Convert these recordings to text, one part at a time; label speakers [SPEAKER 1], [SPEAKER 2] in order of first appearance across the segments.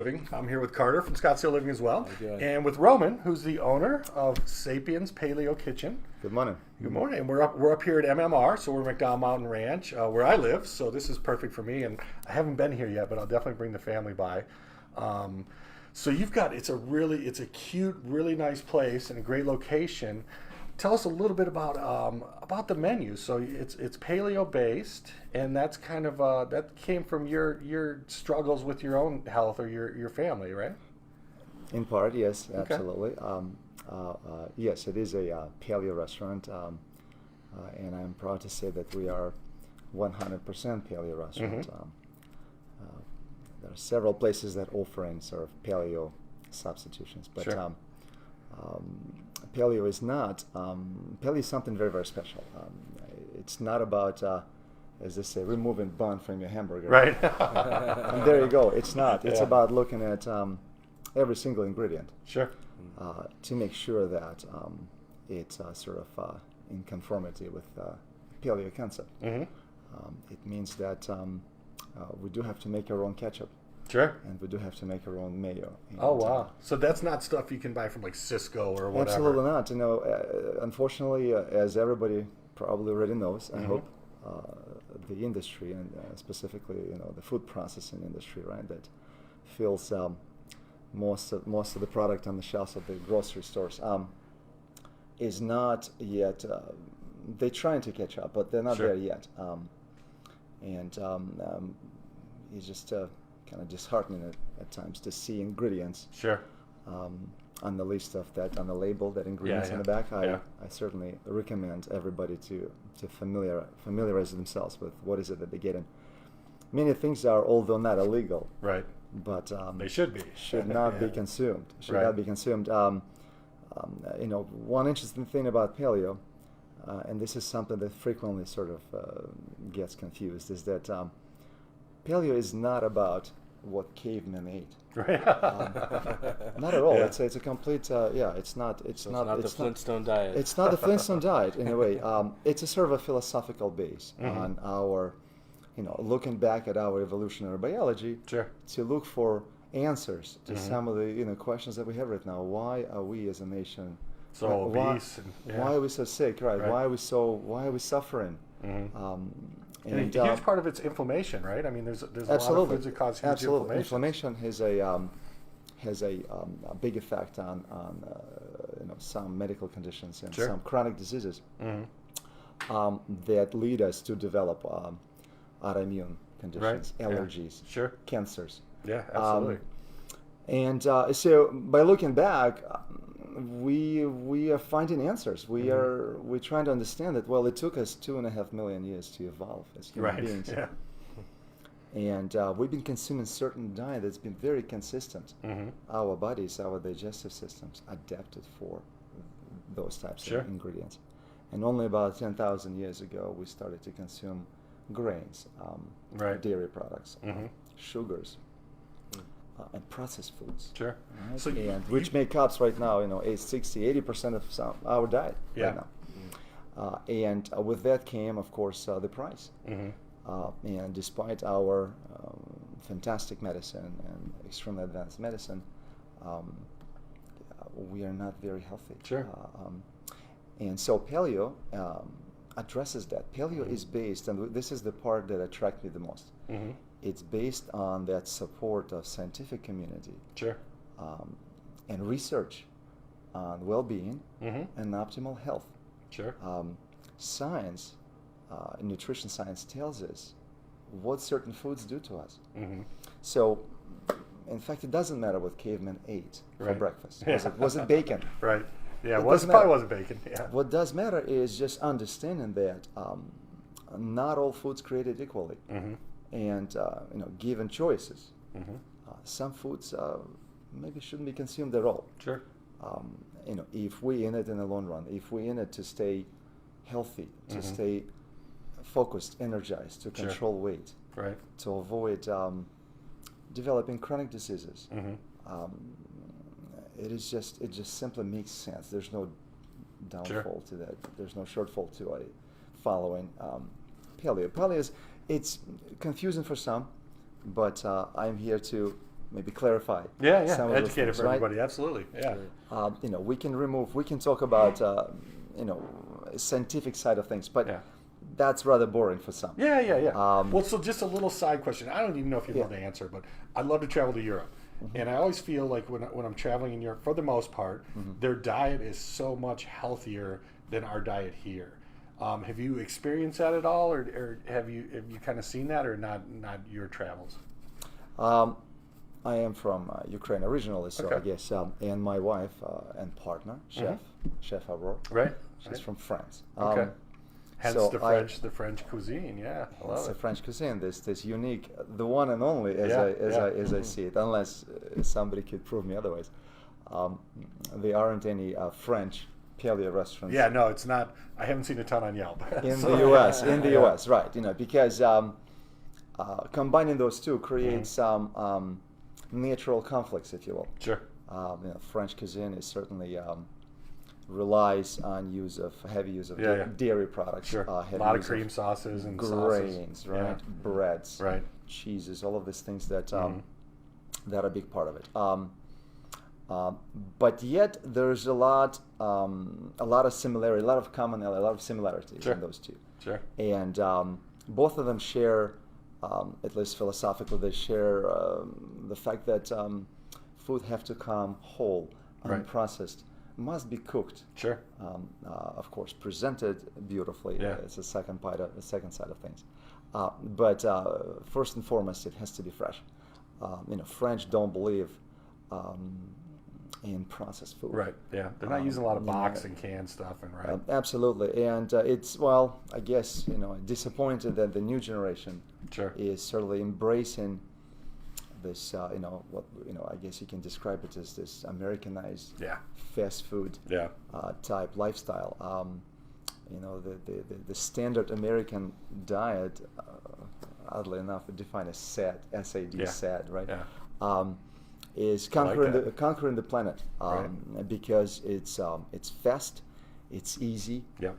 [SPEAKER 1] Living. I'm here with Carter from Scottsdale Living as well.
[SPEAKER 2] How you doing?
[SPEAKER 1] And with Roman, who's the owner of Sapiens Paleo Kitchen.
[SPEAKER 3] Good morning.
[SPEAKER 1] Good morning. And we're up here at MMR, so we're McDowell Mountain Ranch, where I live. So this is perfect for me. And I haven't been here yet, but I'll definitely bring the family by. So you've got it's a cute, really nice place and a great location. Tell us a little bit about the menu. So it's paleo based, and that's kind of that came from your struggles with your own health or your family, right?
[SPEAKER 3] In part, yes,
[SPEAKER 1] Okay.
[SPEAKER 3] absolutely. Yes, it is a paleo restaurant, and I'm proud to say that we are 100% paleo restaurant.
[SPEAKER 1] Mm-hmm.
[SPEAKER 3] There are several places that offering sort of paleo substitutions, but
[SPEAKER 1] Sure.
[SPEAKER 3] Paleo is not. Paleo is something very, very special. It's not about, as they say, removing bun from your hamburger.
[SPEAKER 1] Right.
[SPEAKER 3] And there you go. It's not. It's
[SPEAKER 1] Yeah.
[SPEAKER 3] about looking at every single ingredient
[SPEAKER 1] Sure.
[SPEAKER 3] to make sure that it's sort of in conformity with paleo concept.
[SPEAKER 1] Mm-hmm.
[SPEAKER 3] It means that we do have to make our own ketchup,
[SPEAKER 1] Sure.
[SPEAKER 3] and we do have to make our own mayo. And,
[SPEAKER 1] Oh wow! So that's not stuff you can buy from like Cisco or whatever.
[SPEAKER 3] Absolutely not. You know, unfortunately, as everybody probably already knows, I
[SPEAKER 1] Mhm.
[SPEAKER 3] hope, the industry and specifically, the food processing industry, right, that fills most of the product on the shelves of the grocery stores, is not yet. They're trying to catch up, but they're not
[SPEAKER 1] Sure.
[SPEAKER 3] there yet. It's just kind of disheartening at times to see ingredients
[SPEAKER 1] Sure.
[SPEAKER 3] on the list of that, on the label, that ingredients
[SPEAKER 1] Yeah,
[SPEAKER 3] in the back.
[SPEAKER 1] yeah.
[SPEAKER 3] I certainly recommend everybody to familiarize themselves with what is it that they get in. Many things are, although not illegal,
[SPEAKER 1] Right.
[SPEAKER 3] but
[SPEAKER 1] They should be.
[SPEAKER 3] should not be
[SPEAKER 1] Yeah.
[SPEAKER 3] consumed. Should
[SPEAKER 1] Right.
[SPEAKER 3] not be consumed. One interesting thing about paleo, and this is something that frequently sort of gets confused, is that paleo is not about what cavemen ate.
[SPEAKER 1] Right.
[SPEAKER 3] Not at all.
[SPEAKER 1] Yeah.
[SPEAKER 3] It's a complete. It's not. It's
[SPEAKER 2] So
[SPEAKER 3] not.
[SPEAKER 2] it's not the Flintstone diet.
[SPEAKER 3] It's not the Flintstone diet in a way. It's a sort of a philosophical base
[SPEAKER 1] Mhm.
[SPEAKER 3] on our, looking back at our evolutionary biology
[SPEAKER 1] Sure.
[SPEAKER 3] to look for answers to
[SPEAKER 1] Mhm.
[SPEAKER 3] some of the questions that we have right now. Why are we as a nation
[SPEAKER 1] So
[SPEAKER 3] why-
[SPEAKER 1] obese. And, yeah.
[SPEAKER 3] Why are we so sick? Right.
[SPEAKER 1] Right.
[SPEAKER 3] Why are we suffering?
[SPEAKER 1] Mhm.
[SPEAKER 3] And
[SPEAKER 1] a huge part of it's inflammation, right? I mean, there's a lot of
[SPEAKER 3] absolutely,
[SPEAKER 1] foods that cause huge
[SPEAKER 3] absolutely.
[SPEAKER 1] inflammation.
[SPEAKER 3] Inflammation has a big effect on some medical conditions and
[SPEAKER 1] Sure.
[SPEAKER 3] some chronic diseases
[SPEAKER 1] Mhm.
[SPEAKER 3] that lead us to develop autoimmune conditions,
[SPEAKER 1] Yeah.
[SPEAKER 3] allergies,
[SPEAKER 1] Sure.
[SPEAKER 3] cancers.
[SPEAKER 1] Yeah, absolutely.
[SPEAKER 3] And so by looking back, we are finding answers. We're trying to understand that. Well, it took us 2.5 million years to evolve as human
[SPEAKER 1] Right.
[SPEAKER 3] beings,
[SPEAKER 1] Yeah.
[SPEAKER 3] and we've been consuming certain diet that's been very consistent.
[SPEAKER 1] Mhm.
[SPEAKER 3] Our bodies, our digestive systems, adapted for those types
[SPEAKER 1] Sure.
[SPEAKER 3] of ingredients. And only about 10,000 years ago, we started to consume grains,
[SPEAKER 1] Right.
[SPEAKER 3] dairy products,
[SPEAKER 1] Mhm.
[SPEAKER 3] sugars, and processed foods.
[SPEAKER 1] Sure.
[SPEAKER 3] Right?
[SPEAKER 1] So
[SPEAKER 3] And which make up right now, 80% of our diet
[SPEAKER 1] Yeah.
[SPEAKER 3] right now. And with that came, of course, the price.
[SPEAKER 1] Mhm.
[SPEAKER 3] And despite our fantastic medicine and extremely advanced medicine, we are not very healthy.
[SPEAKER 1] Sure.
[SPEAKER 3] And so paleo addresses that. Paleo is based, and this is the part that attracts me the most.
[SPEAKER 1] Mhm.
[SPEAKER 3] It's based on that support of scientific community
[SPEAKER 1] Sure.
[SPEAKER 3] and research on well-being
[SPEAKER 1] Mhm.
[SPEAKER 3] and optimal health.
[SPEAKER 1] Sure.
[SPEAKER 3] Science, nutrition science tells us what certain foods do to us.
[SPEAKER 1] Mhm.
[SPEAKER 3] So, in fact, it doesn't matter what cavemen ate for
[SPEAKER 1] Right.
[SPEAKER 3] breakfast.
[SPEAKER 1] Yeah.
[SPEAKER 3] Was it bacon?
[SPEAKER 1] Right. Yeah.
[SPEAKER 3] It
[SPEAKER 1] Well, it
[SPEAKER 3] doesn't
[SPEAKER 1] probably
[SPEAKER 3] matter.
[SPEAKER 1] wasn't bacon. Yeah.
[SPEAKER 3] What does matter is just understanding that not all foods created equally,
[SPEAKER 1] Mhm.
[SPEAKER 3] and given choices,
[SPEAKER 1] Mhm.
[SPEAKER 3] some foods maybe shouldn't be consumed at all.
[SPEAKER 1] Sure.
[SPEAKER 3] If we in it in the long run, if we in it to stay healthy, to
[SPEAKER 1] Mhm.
[SPEAKER 3] stay focused, energized, to
[SPEAKER 1] Sure.
[SPEAKER 3] control weight,
[SPEAKER 1] Right.
[SPEAKER 3] to avoid developing chronic diseases.
[SPEAKER 1] Mhm.
[SPEAKER 3] It just simply makes sense. There's no downfall to that. There's no shortfall to a following paleo. Paleo it's confusing for some, but I'm here to maybe clarify.
[SPEAKER 1] Yeah,
[SPEAKER 3] some of those
[SPEAKER 1] educate it
[SPEAKER 3] things,
[SPEAKER 1] for
[SPEAKER 3] right?
[SPEAKER 1] everybody. Absolutely, yeah.
[SPEAKER 3] We can talk about scientific side of things, but
[SPEAKER 1] Yeah.
[SPEAKER 3] that's rather boring for some.
[SPEAKER 1] Yeah. Well, so just a little side question. I don't even know if you know
[SPEAKER 3] Yeah.
[SPEAKER 1] the answer, but I'd love to travel to Europe. And I always feel like when I'm traveling in Europe, for the most part, their diet is so much healthier than our diet here. Have you experienced that at all, or have you kind of seen that, or not your travels?
[SPEAKER 3] I am from Ukraine originally, so
[SPEAKER 1] Okay.
[SPEAKER 3] I guess, and my wife and partner, Chef Aurore,
[SPEAKER 1] Right.
[SPEAKER 3] she's from France.
[SPEAKER 1] Okay. Hence
[SPEAKER 3] so
[SPEAKER 1] the French cuisine. Yeah, I love
[SPEAKER 3] It's
[SPEAKER 1] it.
[SPEAKER 3] a French cuisine. This unique, the one and only, as I see it, unless somebody could prove me otherwise. There aren't any French paleo restaurants.
[SPEAKER 1] Yeah, no, it's not. I haven't seen a ton on Yelp.
[SPEAKER 3] In
[SPEAKER 1] So-
[SPEAKER 3] the U.S.
[SPEAKER 1] Yeah.
[SPEAKER 3] U.S. Right? Because combining those two creates some natural conflicts, if you will.
[SPEAKER 1] Sure.
[SPEAKER 3] French cuisine is certainly relies on heavy use of dairy products.
[SPEAKER 1] Sure. A
[SPEAKER 3] Heavy
[SPEAKER 1] lot of
[SPEAKER 3] use
[SPEAKER 1] cream sauces and
[SPEAKER 3] grains,
[SPEAKER 1] sauces.
[SPEAKER 3] right?
[SPEAKER 1] Yeah.
[SPEAKER 3] Breads,
[SPEAKER 1] Right.
[SPEAKER 3] cheeses, all of these things that that are a big part of it. But yet there's a lot of similarity, a lot of commonality, a lot of similarities
[SPEAKER 1] Sure.
[SPEAKER 3] in those two.
[SPEAKER 1] Sure.
[SPEAKER 3] And both of them share, at least philosophically, they share the fact that food have to come whole,
[SPEAKER 1] Right.
[SPEAKER 3] unprocessed, must be cooked.
[SPEAKER 1] Sure.
[SPEAKER 3] Of course, presented beautifully.
[SPEAKER 1] Yeah.
[SPEAKER 3] It's the second side of things. But first and foremost, it has to be fresh. French don't believe in processed food.
[SPEAKER 1] Right. Yeah. They're not using a lot of box and canned stuff, and right.
[SPEAKER 3] Absolutely, and I guess disappointed that the new generation
[SPEAKER 1] Sure.
[SPEAKER 3] is certainly embracing this. I guess you can describe it as this Americanized
[SPEAKER 1] Yeah.
[SPEAKER 3] fast food
[SPEAKER 1] Yeah.
[SPEAKER 3] type lifestyle. The standard American diet, oddly enough, defined as SAD, S-A-D,
[SPEAKER 1] Yeah.
[SPEAKER 3] SAD, right?
[SPEAKER 1] Yeah.
[SPEAKER 3] Is
[SPEAKER 1] I like that.
[SPEAKER 3] conquering the planet
[SPEAKER 1] Right.
[SPEAKER 3] because it's fast, it's easy,
[SPEAKER 1] Yeah.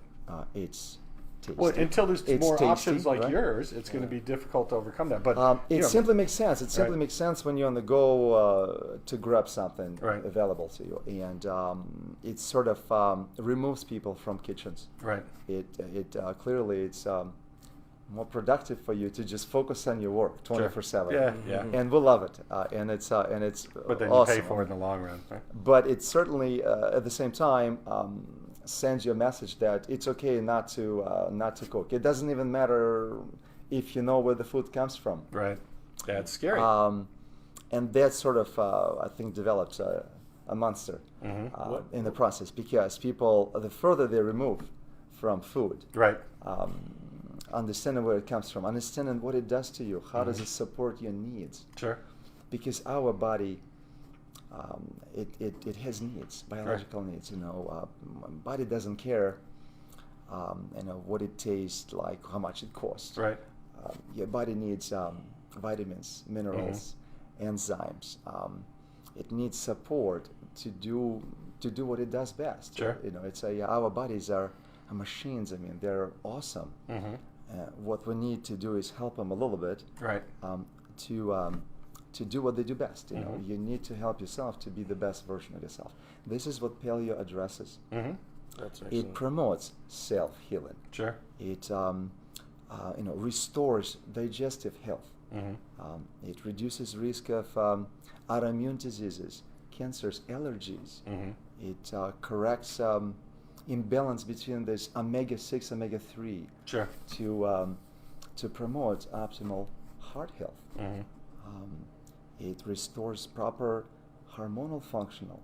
[SPEAKER 3] it's tasty.
[SPEAKER 1] Well, until there's
[SPEAKER 3] It's
[SPEAKER 1] more
[SPEAKER 3] tasty,
[SPEAKER 1] options like
[SPEAKER 3] right?
[SPEAKER 1] yours, it's going to be difficult to overcome that. But
[SPEAKER 3] It simply makes sense. It simply
[SPEAKER 1] Right.
[SPEAKER 3] makes sense when you're on the go to grab something
[SPEAKER 1] Right.
[SPEAKER 3] available to you, and it sort of removes people from kitchens.
[SPEAKER 1] right.
[SPEAKER 3] Clearly it's more productive for you to just focus on your work 24/7.
[SPEAKER 1] Yeah. Yeah.
[SPEAKER 3] And we love it, and it's
[SPEAKER 1] But then
[SPEAKER 3] awesome.
[SPEAKER 1] you pay for it in the long run, right?
[SPEAKER 3] But it certainly, at the same time, sends you a message that it's okay not to cook. It doesn't even matter if you know where the food comes from.
[SPEAKER 1] Right. Yeah, it's scary.
[SPEAKER 3] And that sort of, I think, develops a monster in the process, because people, the further they remove from food,
[SPEAKER 1] right.
[SPEAKER 3] understanding where it comes from, understanding what it does to you, how does it support your needs,
[SPEAKER 1] Sure.
[SPEAKER 3] because our body, it has needs, biological needs. Body doesn't care, what it tastes like, how much it costs.
[SPEAKER 1] Right.
[SPEAKER 3] Your body needs vitamins, minerals, enzymes. It needs support to do what it does best.
[SPEAKER 1] Sure.
[SPEAKER 3] Our bodies are machines. I mean, they're awesome.
[SPEAKER 1] Mm-hmm.
[SPEAKER 3] What we need to do is help them a little bit
[SPEAKER 1] Right.
[SPEAKER 3] to do what they do best.
[SPEAKER 1] Mhm.
[SPEAKER 3] You need to help yourself to be the best version of yourself. This is what paleo addresses.
[SPEAKER 1] Mm-hmm. That's
[SPEAKER 3] It
[SPEAKER 1] excellent.
[SPEAKER 3] promotes self-healing.
[SPEAKER 1] Sure.
[SPEAKER 3] It restores digestive health.
[SPEAKER 1] Mm-hmm.
[SPEAKER 3] It reduces risk of autoimmune diseases, cancers, allergies.
[SPEAKER 1] Mm-hmm.
[SPEAKER 3] It corrects imbalance between this omega-6, omega-3
[SPEAKER 1] Sure.
[SPEAKER 3] to promote optimal heart health.
[SPEAKER 1] Mm-hmm.
[SPEAKER 3] It restores proper hormonal functioning,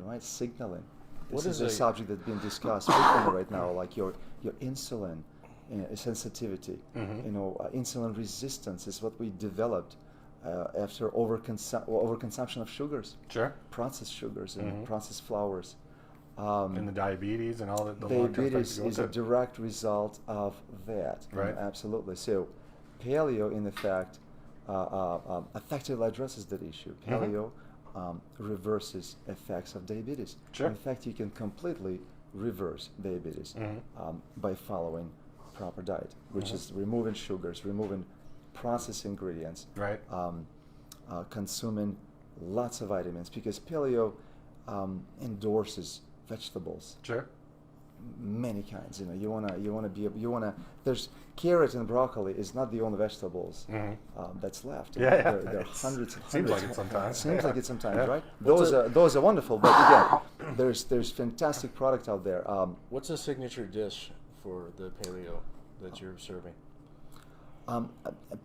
[SPEAKER 3] right? Signaling.
[SPEAKER 1] What
[SPEAKER 3] This is
[SPEAKER 1] is
[SPEAKER 3] a
[SPEAKER 1] a-
[SPEAKER 3] subject that's being discussed frequently right now, like your insulin sensitivity.
[SPEAKER 1] Mm-hmm.
[SPEAKER 3] Insulin resistance is what we developed after overconsumption of sugars,
[SPEAKER 1] Sure.
[SPEAKER 3] processed sugars and
[SPEAKER 1] Mhm.
[SPEAKER 3] processed flours.
[SPEAKER 1] And the diabetes and all the long-term
[SPEAKER 3] Diabetes
[SPEAKER 1] effects that go
[SPEAKER 3] is a
[SPEAKER 1] with it.
[SPEAKER 3] direct result of that.
[SPEAKER 1] Right.
[SPEAKER 3] Absolutely. So paleo, in effect, effectively addresses that issue. Paleo reverses effects of diabetes.
[SPEAKER 1] Sure.
[SPEAKER 3] In fact, you can completely reverse diabetes by following proper diet, which is removing sugars, removing processed ingredients,
[SPEAKER 1] Right.
[SPEAKER 3] consuming lots of vitamins, because paleo endorses vegetables.
[SPEAKER 1] Sure.
[SPEAKER 3] Many kinds. There's carrot and broccoli is not the only vegetables that's left.
[SPEAKER 1] Yeah,
[SPEAKER 3] There are hundreds and hundreds.
[SPEAKER 1] Seems like it sometimes.
[SPEAKER 3] Seems like it sometimes,
[SPEAKER 1] Yeah.
[SPEAKER 3] right? Those are wonderful, but again, there's fantastic product out there.
[SPEAKER 2] What's a signature dish for the paleo that you're serving?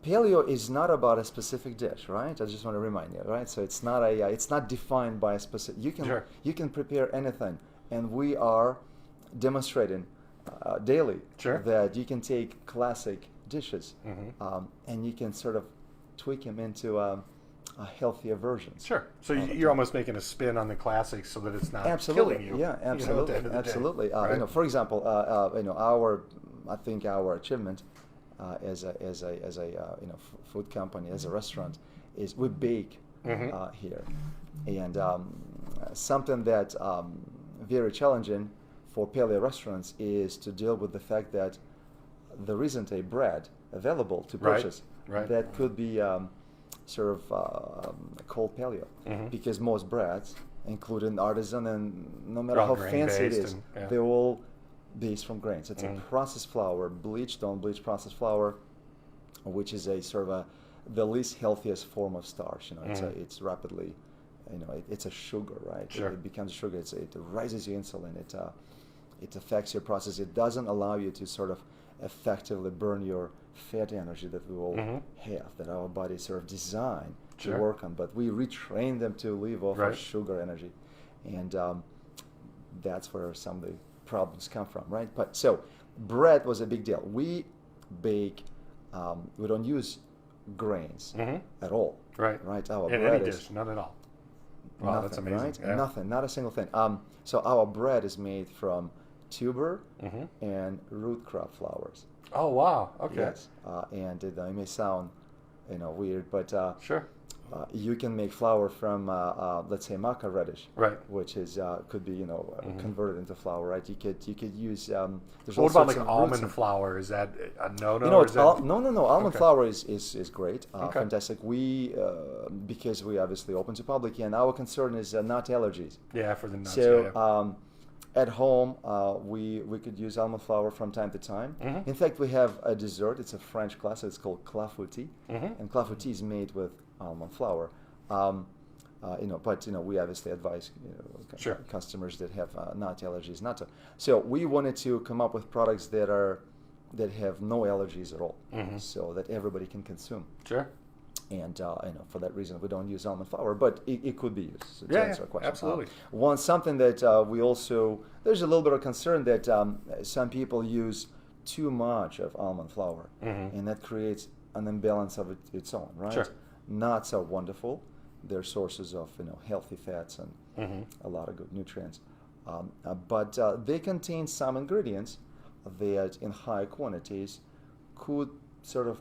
[SPEAKER 3] Paleo is not about a specific dish, right? I just want to remind you, right? So it's not defined by a specific. You can prepare anything, and we are demonstrating daily that you can take classic dishes and you can sort of tweak them into a healthier versions.
[SPEAKER 1] Sure. So you're almost making a spin on the classics so that it's not
[SPEAKER 3] Absolutely.
[SPEAKER 1] killing you.
[SPEAKER 3] Yeah, absolutely.
[SPEAKER 1] At the end of the
[SPEAKER 3] Absolutely.
[SPEAKER 1] day, right?
[SPEAKER 3] For example, I think our achievement as a food company, as a restaurant, is we bake here, and something that very challenging for paleo restaurants is to deal with the fact that there isn't a bread available to purchase that could be called paleo, because most breads, including artisan and no matter how fancy it is, they're all based from grains. It's a processed flour, bleached, unbleached processed flour, which is a the least healthiest form of starch. It's rapidly, it's a sugar, right?
[SPEAKER 1] Sure.
[SPEAKER 3] It becomes sugar. It raises your insulin. It affects your process. It doesn't allow you to sort of effectively burn your fat energy that we all have, that our body is sort of designed to work on. But we retrain them to live off of sugar energy, and that's where some of the problems come from, right? But so bread was a big deal. We bake. We don't use grains at all. Right. Our
[SPEAKER 1] in
[SPEAKER 3] bread
[SPEAKER 1] any
[SPEAKER 3] is
[SPEAKER 1] dish, not at all. Wow,
[SPEAKER 3] nothing,
[SPEAKER 1] that's amazing.
[SPEAKER 3] right?
[SPEAKER 1] Yeah.
[SPEAKER 3] Nothing, not a single thing. So our bread is made from tuber and root crop flours.
[SPEAKER 1] Oh wow. Okay.
[SPEAKER 3] Yes, and it may sound, weird, but
[SPEAKER 1] Sure.
[SPEAKER 3] You can make flour from, let's say, maca radish, which is could be converted into flour, right? You could use. There's
[SPEAKER 1] What
[SPEAKER 3] all
[SPEAKER 1] about
[SPEAKER 3] sorts
[SPEAKER 1] like
[SPEAKER 3] of
[SPEAKER 1] almond
[SPEAKER 3] roots
[SPEAKER 1] flour? Is that a no-no?
[SPEAKER 3] No. Almond flour is great, fantastic. We because we obviously open to public, and our concern is nut allergies.
[SPEAKER 1] Yeah, for the nuts.
[SPEAKER 3] So at home, we could use almond flour from time to time. In fact, we have a dessert. It's a French classic. It's called clafoutis, and clafoutis is made with almond flour. But we obviously advise customers that have nut allergies not to. So we wanted to come up with products that have no allergies at all, so that everybody can consume.
[SPEAKER 1] Sure.
[SPEAKER 3] And for that reason, we don't use almond flour, but it could be used.
[SPEAKER 1] To
[SPEAKER 3] answer our question.
[SPEAKER 1] Absolutely.
[SPEAKER 3] Something that we also, there's a little bit of concern that some people use too much of almond flour, and that creates an imbalance of its own, right?
[SPEAKER 1] Sure.
[SPEAKER 3] Not so wonderful. They're sources of healthy fats and a lot of good nutrients, but they contain some ingredients that in high quantities could sort of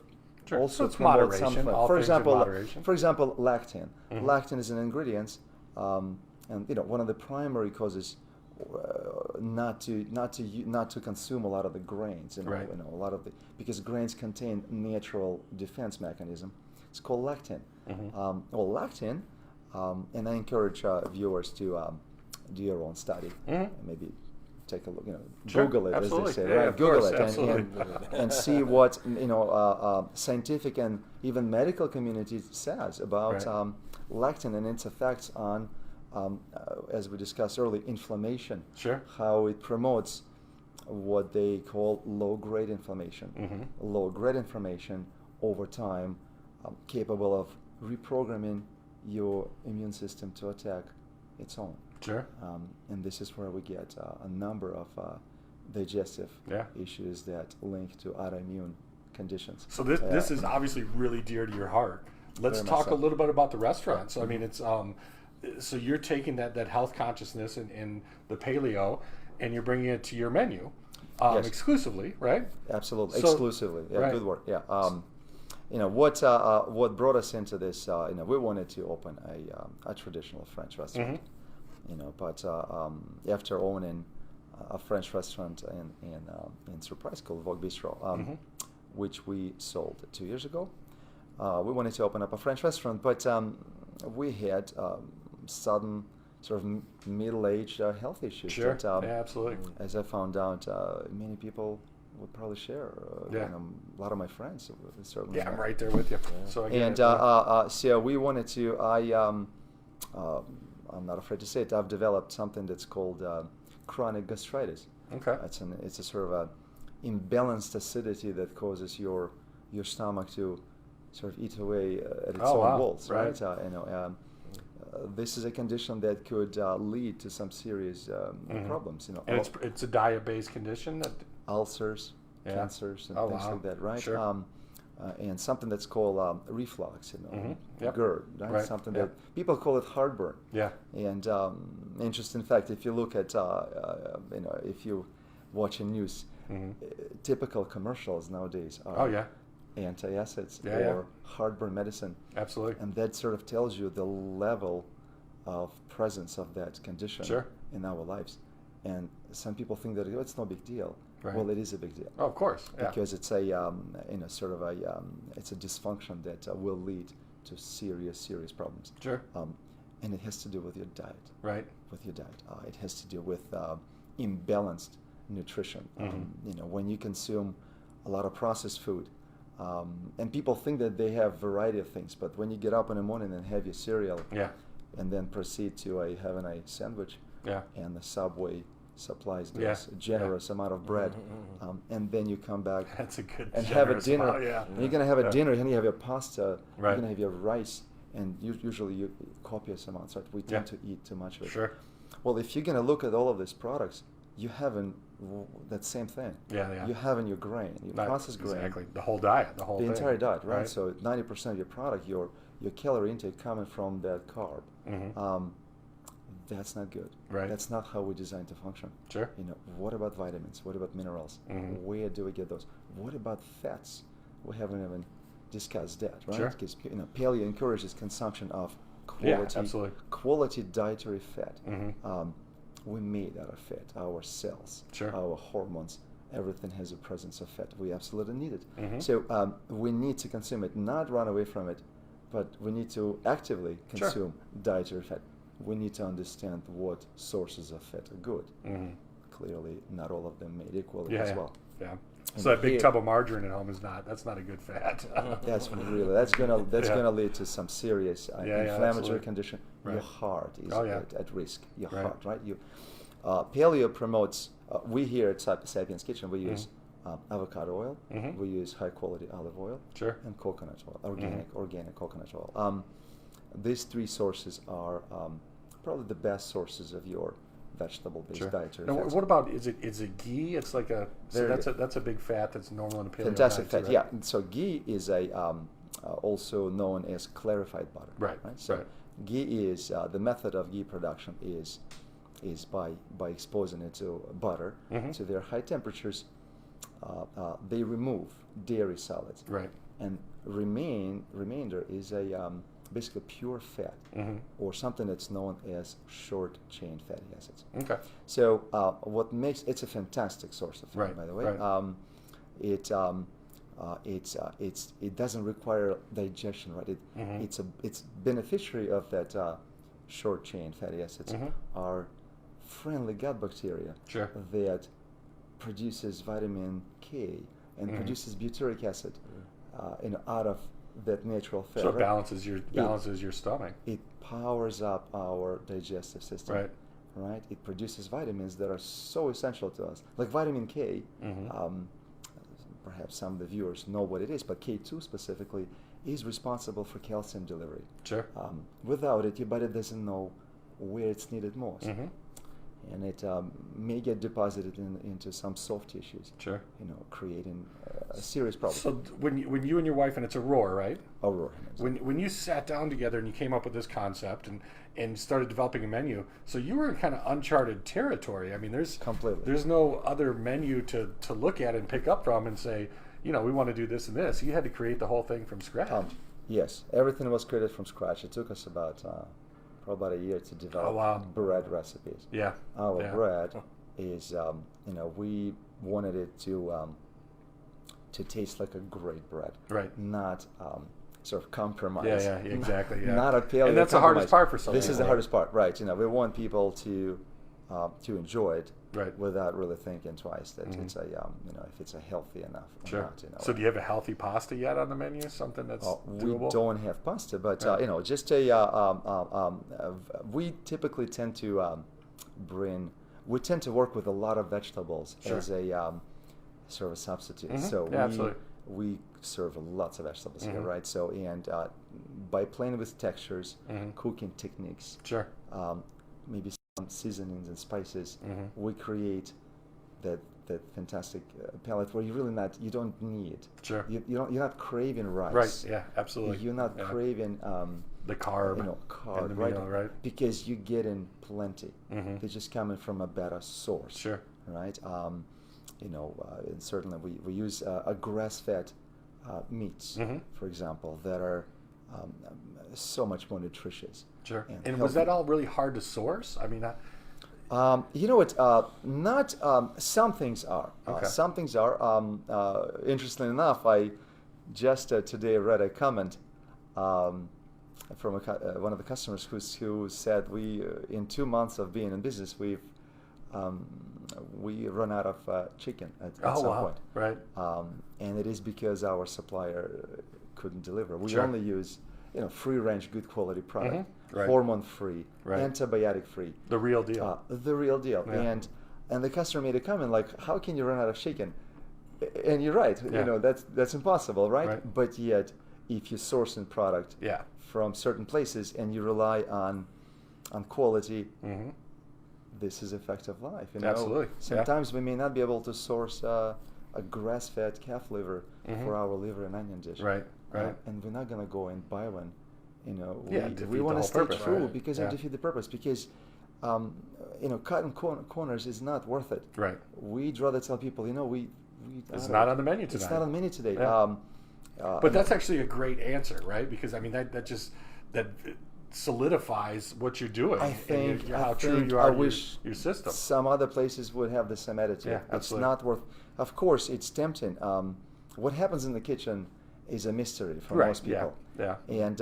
[SPEAKER 3] also
[SPEAKER 1] it's
[SPEAKER 3] promote
[SPEAKER 1] moderation.
[SPEAKER 3] something.
[SPEAKER 1] All
[SPEAKER 3] For example, lactin. Lactin is an ingredient, and one of the primary causes not to consume a lot of the grains. A lot of because grains contain natural defense mechanism. It's called lectin. Lectin, and I encourage viewers to do your own study. Maybe take a look, Google it,
[SPEAKER 1] absolutely.
[SPEAKER 3] As they say,
[SPEAKER 1] Yeah,
[SPEAKER 3] right? Google
[SPEAKER 1] course,
[SPEAKER 3] it and see what scientific and even medical community says about lectin and its effects on, as we discussed earlier, inflammation.
[SPEAKER 1] Sure.
[SPEAKER 3] How it promotes what they call low-grade inflammation. Low-grade inflammation over time, capable of reprogramming your immune system to attack its own.
[SPEAKER 1] Sure.
[SPEAKER 3] And this is where we get a number of digestive issues that link to autoimmune conditions.
[SPEAKER 1] So this is obviously really dear to your heart. Let's talk a little bit about the restaurant. So I mean, it's so you're taking that health consciousness in the paleo, and you're bringing it to your menu exclusively, right?
[SPEAKER 3] Absolutely, exclusively. Yeah, good word. Yeah. What brought us into this? We wanted to open a traditional French restaurant. But after owning a French restaurant in Surprise called Vogue Bistro, which we sold 2 years ago, we wanted to open up a French restaurant, but we had sudden sort of middle-aged health issues.
[SPEAKER 1] Sure.
[SPEAKER 3] That,
[SPEAKER 1] Yeah, absolutely.
[SPEAKER 3] as I found out, many people would probably share.
[SPEAKER 1] Yeah.
[SPEAKER 3] A lot of my friends certainly.
[SPEAKER 1] Yeah, I'm right there with you. So I get
[SPEAKER 3] And
[SPEAKER 1] it.
[SPEAKER 3] so we wanted to. I'm not afraid to say it. I've developed something that's called chronic gastritis.
[SPEAKER 1] Okay.
[SPEAKER 3] It's a sort of a imbalanced acidity that causes your stomach to sort of eat away at its own walls, right? This is a condition that could lead to some serious problems.
[SPEAKER 1] And it's a diet-based condition that
[SPEAKER 3] ulcers, cancers, and things like that, right?
[SPEAKER 1] Sure.
[SPEAKER 3] And something that's called reflux,
[SPEAKER 1] Yep.
[SPEAKER 3] GERD, right?
[SPEAKER 1] Right.
[SPEAKER 3] Something
[SPEAKER 1] Yep.
[SPEAKER 3] that people call it heartburn.
[SPEAKER 1] Yeah.
[SPEAKER 3] And interesting fact, if you look at, if you watch news, typical commercials nowadays are antacids or heartburn medicine.
[SPEAKER 1] Absolutely.
[SPEAKER 3] And that sort of tells you the level of presence of that condition in our lives. And some people think that it's no big deal.
[SPEAKER 1] Right.
[SPEAKER 3] Well, it is a big deal.
[SPEAKER 1] Oh, of course. Yeah.
[SPEAKER 3] Because it's a sort of it's a dysfunction that will lead to serious problems.
[SPEAKER 1] Sure.
[SPEAKER 3] And it has to do with your diet.
[SPEAKER 1] Right.
[SPEAKER 3] With your diet, it has to do with imbalanced nutrition. When you consume a lot of processed food, and people think that they have variety of things, but when you get up in the morning and have your cereal, and then proceed to having a sandwich, and the Subway supplies this generous amount of bread, and then you come back
[SPEAKER 1] That's a good
[SPEAKER 3] and have a dinner.
[SPEAKER 1] amount,
[SPEAKER 3] And you're gonna have a dinner, and you have your pasta,
[SPEAKER 1] Right.
[SPEAKER 3] you're gonna have your rice, and usually you copious amounts. Right? We tend to eat too much of it.
[SPEAKER 1] Sure.
[SPEAKER 3] Well, if you're gonna look at all of these products, you haven't that same thing.
[SPEAKER 1] Yeah.
[SPEAKER 3] You have in your grain, your processed grain,
[SPEAKER 1] Exactly. The whole diet. The whole
[SPEAKER 3] the
[SPEAKER 1] thing.
[SPEAKER 3] entire diet, right? So 90% of your product, your calorie intake coming from that carb. That's not good.
[SPEAKER 1] Right.
[SPEAKER 3] That's not how we designed to function.
[SPEAKER 1] Sure.
[SPEAKER 3] What about vitamins? What about minerals? Where do we get those? What about fats? We haven't even discussed that, right?
[SPEAKER 1] Sure.
[SPEAKER 3] Because paleo encourages consumption of
[SPEAKER 1] absolutely.
[SPEAKER 3] quality dietary fat. We made out of fat. Our cells, our hormones, everything has a presence of fat. We absolutely need it. So we need to consume it, not run away from it, but we need to actively consume dietary fat. We need to understand what sources of fat are good. Clearly, not all of them made equally as well.
[SPEAKER 1] Yeah. So that big tub of margarine at home that's not a good fat.
[SPEAKER 3] That's gonna lead to some serious inflammatory
[SPEAKER 1] absolutely.
[SPEAKER 3] condition.
[SPEAKER 1] Right.
[SPEAKER 3] Your heart is at risk. Your
[SPEAKER 1] Right.
[SPEAKER 3] heart, right? Paleo promotes. We here at Sapiens Kitchen, we use avocado oil. We use high quality olive oil.
[SPEAKER 1] Sure.
[SPEAKER 3] And coconut oil, organic coconut oil. These three sources are probably the best sources of your vegetable-based dietary
[SPEAKER 1] Now,
[SPEAKER 3] fats.
[SPEAKER 1] what about is it ghee? It's like that's a big fat that's normal in a paleo
[SPEAKER 3] Fantastic
[SPEAKER 1] diet
[SPEAKER 3] fat,
[SPEAKER 1] too, right?
[SPEAKER 3] yeah. So ghee is also known as clarified butter.
[SPEAKER 1] Right.
[SPEAKER 3] So ghee is the method of ghee production is by exposing it to butter to their high temperatures. They remove dairy solids.
[SPEAKER 1] Right.
[SPEAKER 3] And remainder is basically pure fat, or something that's known as short chain fatty acids.
[SPEAKER 1] Okay.
[SPEAKER 3] So what makes it's a fantastic source of fat, by the way.
[SPEAKER 1] Right.
[SPEAKER 3] It doesn't require digestion, right? It's beneficiary of that short chain fatty acids are friendly gut bacteria that produces vitamin K and produces butyric acid out of that natural fat.
[SPEAKER 1] So it balances your stomach.
[SPEAKER 3] It powers up our digestive system. Right. It produces vitamins that are so essential to us, like vitamin K. Perhaps some of the viewers know what it is, but K2 specifically is responsible for calcium delivery.
[SPEAKER 1] Sure.
[SPEAKER 3] Without it, your body doesn't know where it's needed most. And it may get deposited into some soft tissues.
[SPEAKER 1] Sure.
[SPEAKER 3] Creating a serious problem.
[SPEAKER 1] So when you and your wife, and it's a roar, right?
[SPEAKER 3] A roar.
[SPEAKER 1] When you sat down together and you came up with this concept and started developing a menu, so you were in kind of uncharted territory. I mean, there's no other menu to look at and pick up from and say, we want to do this and this. You had to create the whole thing from scratch.
[SPEAKER 3] Yes, everything was created from scratch. It took us about a year to develop bread recipes.
[SPEAKER 1] Yeah.
[SPEAKER 3] Our bread is, we wanted it to taste like a great bread.
[SPEAKER 1] Right.
[SPEAKER 3] Not sort of compromise.
[SPEAKER 1] Yeah, exactly. Yeah.
[SPEAKER 3] Not a paleo
[SPEAKER 1] And that's the hardest part for some
[SPEAKER 3] This
[SPEAKER 1] people.
[SPEAKER 3] is the hardest part, right? You know, we want people to enjoy it,
[SPEAKER 1] right,
[SPEAKER 3] without really thinking twice that it's a you know, if it's a healthy enough or not. You know.
[SPEAKER 1] So do you have a healthy pasta yet on the menu? Something that's doable?
[SPEAKER 3] We don't have pasta, but you know, just a we typically tend to we tend to work with a lot of vegetables as a sort of a substitute. So we serve lots of vegetables here, right? So and by playing with textures, cooking techniques, maybe some seasonings and spices, we create that fantastic palate where you don't need. You're not craving rice.
[SPEAKER 1] Right. Yeah. Absolutely.
[SPEAKER 3] You're not craving
[SPEAKER 1] the carb.
[SPEAKER 3] You know, carb,
[SPEAKER 1] right? Meal, right?
[SPEAKER 3] Because you're getting plenty. They're just coming from a better source. Right. You know, and certainly we use a grass-fed meats, for example, that are so much more nutritious.
[SPEAKER 1] And was that all really hard to source? I mean,
[SPEAKER 3] you know what? Not some things are. Some things are. Interestingly enough, I just today read a comment from one of the customers who said we in 2 months of being in business we run out of chicken at some point.
[SPEAKER 1] Right.
[SPEAKER 3] And it is because our supplier couldn't deliver. We only use free range, good quality product, hormone free, antibiotic free.
[SPEAKER 1] The real deal.
[SPEAKER 3] The real deal.
[SPEAKER 1] Yeah.
[SPEAKER 3] And the customer made a comment like, "How can you run out of chicken?" And you're right. You know that's impossible, right? But yet, if you source in product from certain places and you rely on quality. This is a fact of life. You know?
[SPEAKER 1] Absolutely.
[SPEAKER 3] Sometimes we may not be able to source a grass-fed calf liver for our liver and onion dish.
[SPEAKER 1] Right.
[SPEAKER 3] And we're not going to go and buy one. You know,
[SPEAKER 1] we
[SPEAKER 3] want to stay true
[SPEAKER 1] right?
[SPEAKER 3] because it defeat the purpose. Because cutting corners is not worth it.
[SPEAKER 1] Right.
[SPEAKER 3] We'd rather tell people,
[SPEAKER 1] it's not on the menu today.
[SPEAKER 3] It's not on the menu today.
[SPEAKER 1] Yeah. But that's actually a great answer, right? Because I mean that solidifies what you're doing.
[SPEAKER 3] I think
[SPEAKER 1] how true you are
[SPEAKER 3] to
[SPEAKER 1] your system.
[SPEAKER 3] Some other places would have the same attitude.
[SPEAKER 1] Yeah,
[SPEAKER 3] it's not worth. Of course, it's tempting. What happens in the kitchen is a mystery for most people.
[SPEAKER 1] Yeah.
[SPEAKER 3] And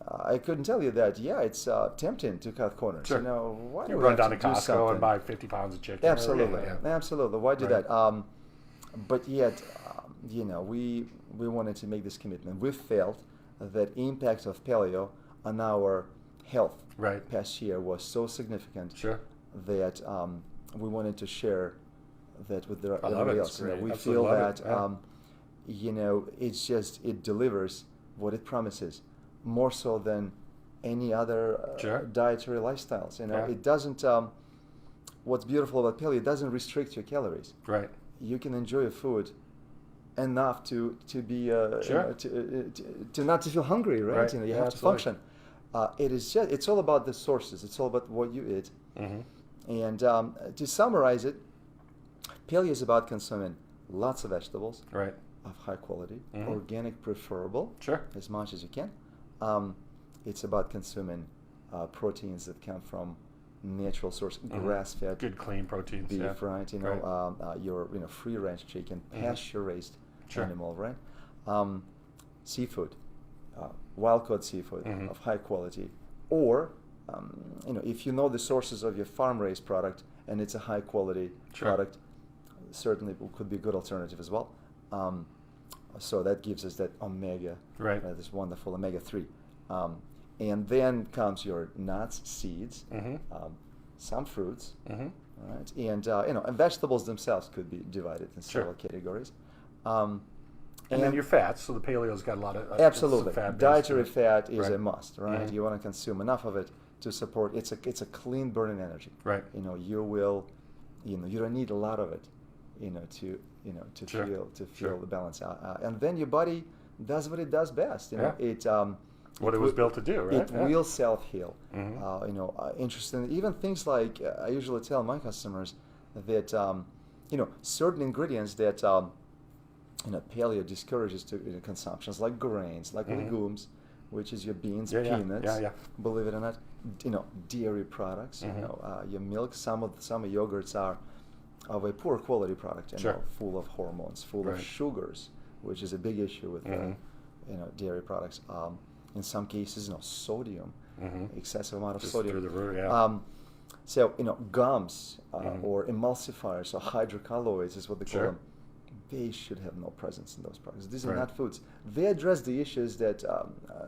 [SPEAKER 3] I couldn't tell you that. Yeah, it's tempting to cut corners.
[SPEAKER 1] Sure.
[SPEAKER 3] You know, why
[SPEAKER 1] you
[SPEAKER 3] do
[SPEAKER 1] run
[SPEAKER 3] we have
[SPEAKER 1] down
[SPEAKER 3] to
[SPEAKER 1] to
[SPEAKER 3] do
[SPEAKER 1] Costco
[SPEAKER 3] something?
[SPEAKER 1] and buy 50 pounds of chicken.
[SPEAKER 3] Absolutely, absolutely. Why do
[SPEAKER 1] Right.
[SPEAKER 3] that? But yet, we wanted to make this commitment. We felt that impact of paleo on our health past year was so significant that we wanted to share that with everybody else. We feel that it's just it delivers what it promises more so than any other dietary lifestyles. It doesn't. What's beautiful about paleo, it doesn't restrict your calories.
[SPEAKER 1] Right.
[SPEAKER 3] You can enjoy your food enough to be to not to feel hungry. Right. You have to function. It's all about the sources. It's all about what you eat. And to summarize it, paleo is about consuming lots of vegetables of high quality, organic preferable, as much as you can. It's about consuming proteins that come from natural source, grass-fed,
[SPEAKER 1] good clean proteins,
[SPEAKER 3] beef, right? Your free range chicken, pasture-raised animal, right? Seafood. Wild-caught seafood of high quality, or if you know the sources of your farm-raised product and it's a high-quality product, certainly it could be a good alternative as well. So that gives us that omega, this wonderful omega-3, and then comes your nuts, seeds, some fruits, right? And vegetables themselves could be divided in several categories.
[SPEAKER 1] And then your fats, so the paleo's got a lot of
[SPEAKER 3] absolutely
[SPEAKER 1] fat.
[SPEAKER 3] Dietary fat is a must, right? You want to consume enough of it to support. It's a clean burning energy,
[SPEAKER 1] right?
[SPEAKER 3] You don't need a lot of it, to feel the balance out. And then your body does what it does best. It
[SPEAKER 1] what it was built to do, right?
[SPEAKER 3] It will self-heal. Interesting. Even things like I usually tell my customers that certain ingredients that paleo discourages consumptions, like grains, like legumes, which is your beans, peanuts. Believe it or not, dairy products. Your milk. Some of yogurts are of a poor quality product, full of hormones, full of sugars, which is a big issue with dairy products. In some cases, sodium, excessive amount of
[SPEAKER 1] Just
[SPEAKER 3] sodium.
[SPEAKER 1] through the roof, yeah.
[SPEAKER 3] So gums or emulsifiers or hydrocolloids is what they call
[SPEAKER 1] Sure.
[SPEAKER 3] them. They should have no presence in those products. These are
[SPEAKER 1] Right.
[SPEAKER 3] not foods. They address the issues that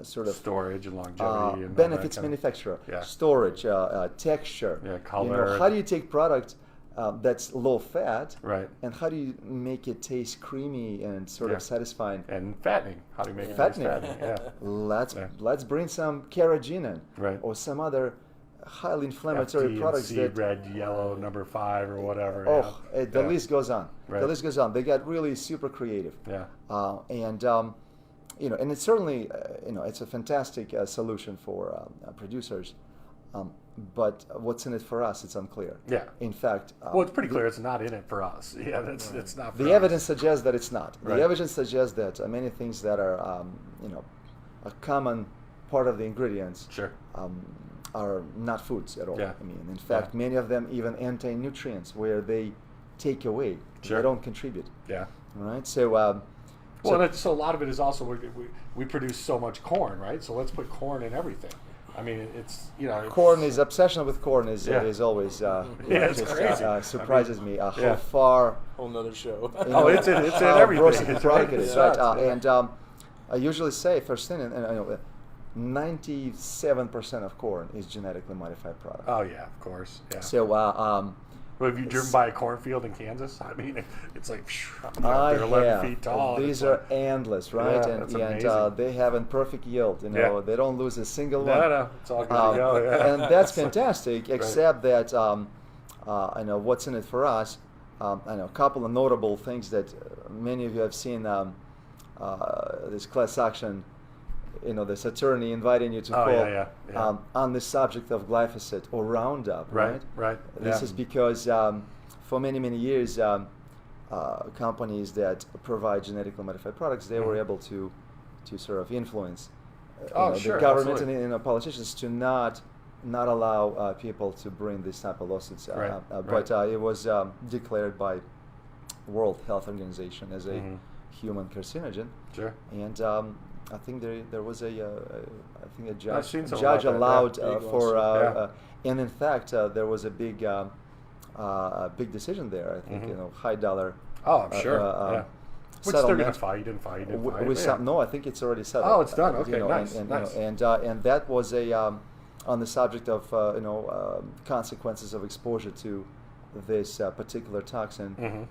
[SPEAKER 3] sort of
[SPEAKER 1] Storage and longevity and all
[SPEAKER 3] benefits
[SPEAKER 1] that kind of-
[SPEAKER 3] manufacturer,
[SPEAKER 1] Yeah.
[SPEAKER 3] storage, texture.
[SPEAKER 1] Yeah, color.
[SPEAKER 3] How do you take product that's low fat,
[SPEAKER 1] Right.
[SPEAKER 3] and how do you make it taste creamy and sort
[SPEAKER 1] Yeah.
[SPEAKER 3] of satisfying?
[SPEAKER 1] And fattening. How do you make it
[SPEAKER 3] Fattening.
[SPEAKER 1] fattening? Yeah.
[SPEAKER 3] Let's bring some carrageenan
[SPEAKER 1] Right.
[SPEAKER 3] or some other highly inflammatory
[SPEAKER 1] FD,
[SPEAKER 3] products
[SPEAKER 1] C,
[SPEAKER 3] that
[SPEAKER 1] red, yellow, number 5 or whatever.
[SPEAKER 3] the
[SPEAKER 1] Yeah.
[SPEAKER 3] list goes on.
[SPEAKER 1] Right.
[SPEAKER 3] The list goes on. They got really super creative.
[SPEAKER 1] Yeah.
[SPEAKER 3] And it's certainly it's a fantastic solution for producers. But what's in it for us? It's unclear.
[SPEAKER 1] Yeah.
[SPEAKER 3] In fact,
[SPEAKER 1] Well, it's pretty clear it's not in it for us. Yeah, it's not for
[SPEAKER 3] the
[SPEAKER 1] us.
[SPEAKER 3] evidence suggests that it's not.
[SPEAKER 1] Right.
[SPEAKER 3] The evidence suggests that many things that are a common part of the ingredients
[SPEAKER 1] Sure.
[SPEAKER 3] are not foods at all.
[SPEAKER 1] Yeah.
[SPEAKER 3] I mean, in fact, many of them even anti-nutrients where they take away.
[SPEAKER 1] Sure.
[SPEAKER 3] They don't contribute.
[SPEAKER 1] Yeah.
[SPEAKER 3] All right. So.
[SPEAKER 1] So a lot of it is also we produce so much corn, right? So let's put corn in everything. I mean, it's
[SPEAKER 3] Corn is obsession with corn is
[SPEAKER 1] Yeah.
[SPEAKER 3] is always
[SPEAKER 1] it's
[SPEAKER 3] just,
[SPEAKER 1] crazy.
[SPEAKER 3] surprises me how
[SPEAKER 1] yeah.
[SPEAKER 3] far
[SPEAKER 2] Whole nother show.
[SPEAKER 1] Oh, it's in
[SPEAKER 3] how
[SPEAKER 1] everything.
[SPEAKER 3] grossly
[SPEAKER 1] It's
[SPEAKER 3] product
[SPEAKER 1] right.
[SPEAKER 3] it is,
[SPEAKER 1] Yeah.
[SPEAKER 3] right?
[SPEAKER 1] Yeah.
[SPEAKER 3] And I usually say first thing, and 97% of corn is genetically modified product.
[SPEAKER 1] Oh yeah, of course. Yeah.
[SPEAKER 3] So
[SPEAKER 1] Well, have you driven by a cornfield in Kansas? I mean, it's like
[SPEAKER 3] I
[SPEAKER 1] they're 11
[SPEAKER 3] have.
[SPEAKER 1] feet tall.
[SPEAKER 3] These are endless, right?
[SPEAKER 1] Yeah,
[SPEAKER 3] and
[SPEAKER 1] that's
[SPEAKER 3] and
[SPEAKER 1] amazing.
[SPEAKER 3] they have a perfect yield.
[SPEAKER 1] Yeah.
[SPEAKER 3] They don't lose a single one.
[SPEAKER 1] No, it's all good to go. Yeah.
[SPEAKER 3] And that's fantastic. Except that I know what's in it for us. I know a couple of notable things that many of you have seen. This class action, this attorney inviting you to call
[SPEAKER 1] yeah.
[SPEAKER 3] on the subject of glyphosate or Roundup, right?
[SPEAKER 1] Right.
[SPEAKER 3] This
[SPEAKER 1] yeah.
[SPEAKER 3] is because for many years, companies that provide genetically modified products, they were able to sort of influence
[SPEAKER 1] Sure,
[SPEAKER 3] the government
[SPEAKER 1] absolutely.
[SPEAKER 3] and politicians to not allow people to bring this type of lawsuits.
[SPEAKER 1] Right,
[SPEAKER 3] But it was declared by World Health Organization as a human carcinogen.
[SPEAKER 1] Sure.
[SPEAKER 3] And I think there was a
[SPEAKER 1] I've seen some
[SPEAKER 3] judge
[SPEAKER 1] about that, yeah.
[SPEAKER 3] allowed
[SPEAKER 2] Big
[SPEAKER 3] for
[SPEAKER 1] ones,
[SPEAKER 3] and in fact there was a big decision there. I think high dollar.
[SPEAKER 1] Oh, I'm sure. Yeah. Which they're going to
[SPEAKER 3] settlement
[SPEAKER 1] fight and fight and fight.
[SPEAKER 3] with
[SPEAKER 1] yeah.
[SPEAKER 3] some, no, I think it's already settled.
[SPEAKER 1] Oh, it's done. Okay, nice,
[SPEAKER 3] and,
[SPEAKER 1] nice.
[SPEAKER 3] And that was a on the subject of consequences of exposure to this particular toxin,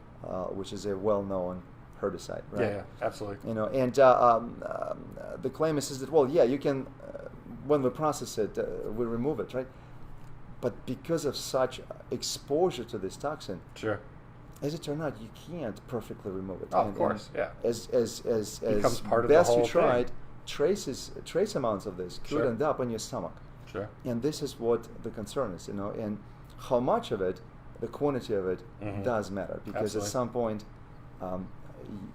[SPEAKER 3] which is a well-known herbicide, right?
[SPEAKER 1] Yeah, absolutely.
[SPEAKER 3] And the claim is that you can when we process it, we remove it, right? But because of such exposure to this toxin,
[SPEAKER 1] Sure.
[SPEAKER 3] as it turned out, you can't perfectly remove it.
[SPEAKER 1] Oh, of course, yeah.
[SPEAKER 3] As
[SPEAKER 1] Becomes part of the
[SPEAKER 3] best
[SPEAKER 1] whole
[SPEAKER 3] you tried,
[SPEAKER 1] thing.
[SPEAKER 3] trace amounts of this could
[SPEAKER 1] Sure.
[SPEAKER 3] end up in your stomach.
[SPEAKER 1] Sure.
[SPEAKER 3] And this is what the concern is, and how much of it, the quantity of it, does matter, because
[SPEAKER 1] Absolutely.
[SPEAKER 3] at some point,